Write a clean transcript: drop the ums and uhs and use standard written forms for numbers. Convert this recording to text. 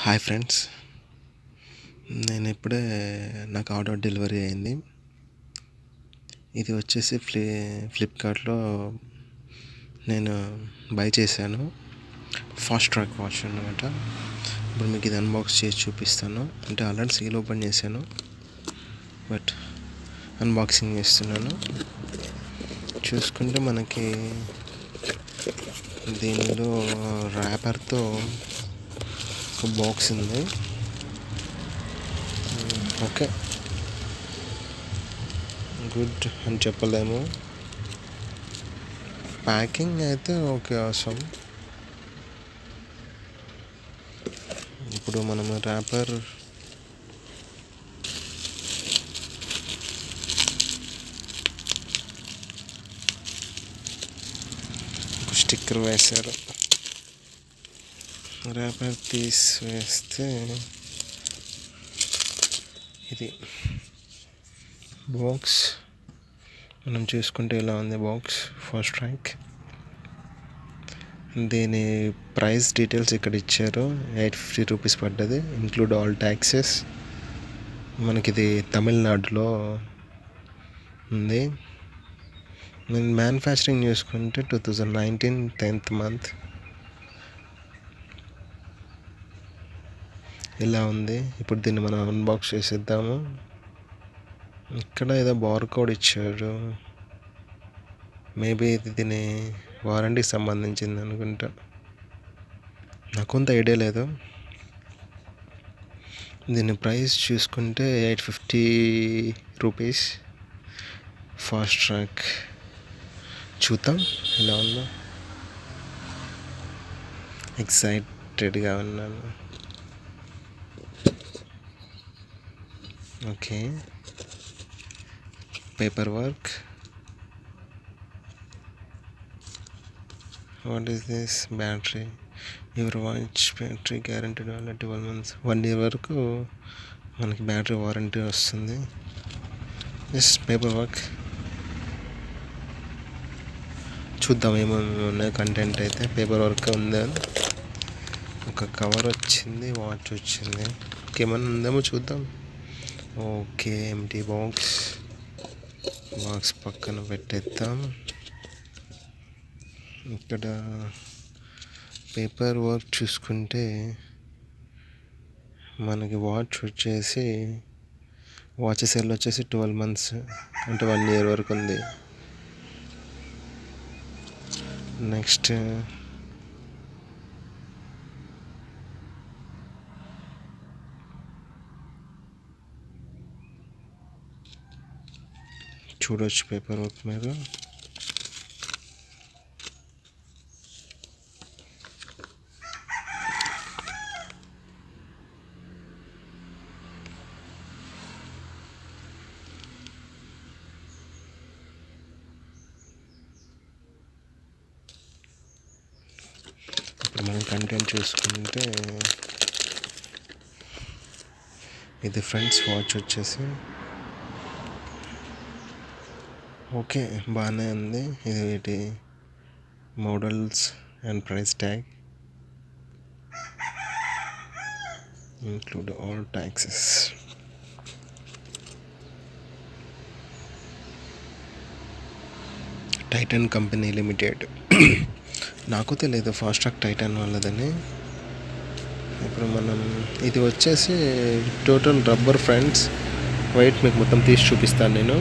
Hi friends, నేను ఇప్పుడే నాకు ఆర్డర్ డెలివరీ అయింది. ఇది వచ్చేసి ఫ్లిప్కార్ట్లో నేను బై చేశాను. ఫాస్ట్ట్రాక్ వాచ్ అన్నమాట. ఇప్పుడు మీకు ఇది అన్బాక్స్ చేసి చూపిస్తాను. అంటే ఆల్రెడీ సీల్ ఓపెన్ చేశాను, బట్ అన్బాక్సింగ్ చేస్తున్నాను. చూసుకుంటే మనకి దీనిలో ర్యాపర్తో ఒక బాక్స్ ఉంది. ఓకే, గుడ్ అని చెప్పలేము. ప్యాకింగ్ అయితే ఓకే, అవసరం. ఇప్పుడు మనం ర్యాపర్ స్టిక్కర్ వేశారు. ర్యాపర్ తీసివేస్తే ఇది బాక్స్ మనం చూసుకుంటే ఇలా ఉంది బాక్స్. ఫాస్ట్ట్రాక్ దీని ప్రైస్ డీటెయిల్స్ ఇక్కడ ఇచ్చారు. 850 రూపీస్ పడ్డది, ఇంక్లూడ్ ఆల్ ట్యాక్సెస్. మనకి ఇది తమిళనాడులో ఉంది. నేను మ్యానుఫ్యాక్చరింగ్ చూసుకుంటే 2019 10th month ఇలా ఉంది. ఇప్పుడు దీన్ని మనం అన్బాక్స్ చేసేద్దాము. ఇక్కడ ఏదో బార్ కోడ్ ఇచ్చారు. మేబీ ఇది దీని వారంటీకి సంబంధించింది అనుకుంటా. నాకు కొంత ఐడియా లేదు. దీని ప్రైస్ చూసుకుంటే 850 రూపీస్. ఫాస్ట్ట్రాక్ చూద్దాం ఎలా ఉందో. ఎక్సైటెడ్గా ఉన్నాను. Okay, paper work. What is this? Battery. Your watch battery guaranteed 12 months. 1 year వరకు మనకి బ్యాటరీ వారంటీ వస్తుంది. Just paper work. చూద్దాం ఏమేమి ఉన్నాయి కంటెంట్. అయితే పేపర్ వర్క్ ఉంది. ఒక కవర్ వచ్చింది, వాచ్ వచ్చింది. ఇంకేమన్నా ఉందేమో చూద్దాం. ఓకే, ఎంటీ బాక్స్ పక్కన పెట్టేద్దాం. ఇక్కడ పేపర్ వర్క్ చూసుకుంటే మనకి వాచ్ సెల్ వచ్చేసి 12 months, అంటే 1 year వరకు ఉంది. నెక్స్ట్ చూడవచ్చు పేపర్ వర్క్ మీద. ఇప్పుడు మనం కంటెంట్ చూసుకుంటే ఇది ఫ్రెండ్స్ వాచ్ వచ్చేసి ఓకే, బాగానే ఉంది. ఇది models and price tag, include all taxes. Titan company limited. నాకు తెలియదు ఫాస్ట్ట్రాక్ టైటన్ వాళ్ళదని. ఇప్పుడు మనం ఇది వచ్చేసి టోటల్ రబ్బర్ ఫ్రెండ్స్. వైట్ మీకు మొత్తం తీసి చూపిస్తాను నేను.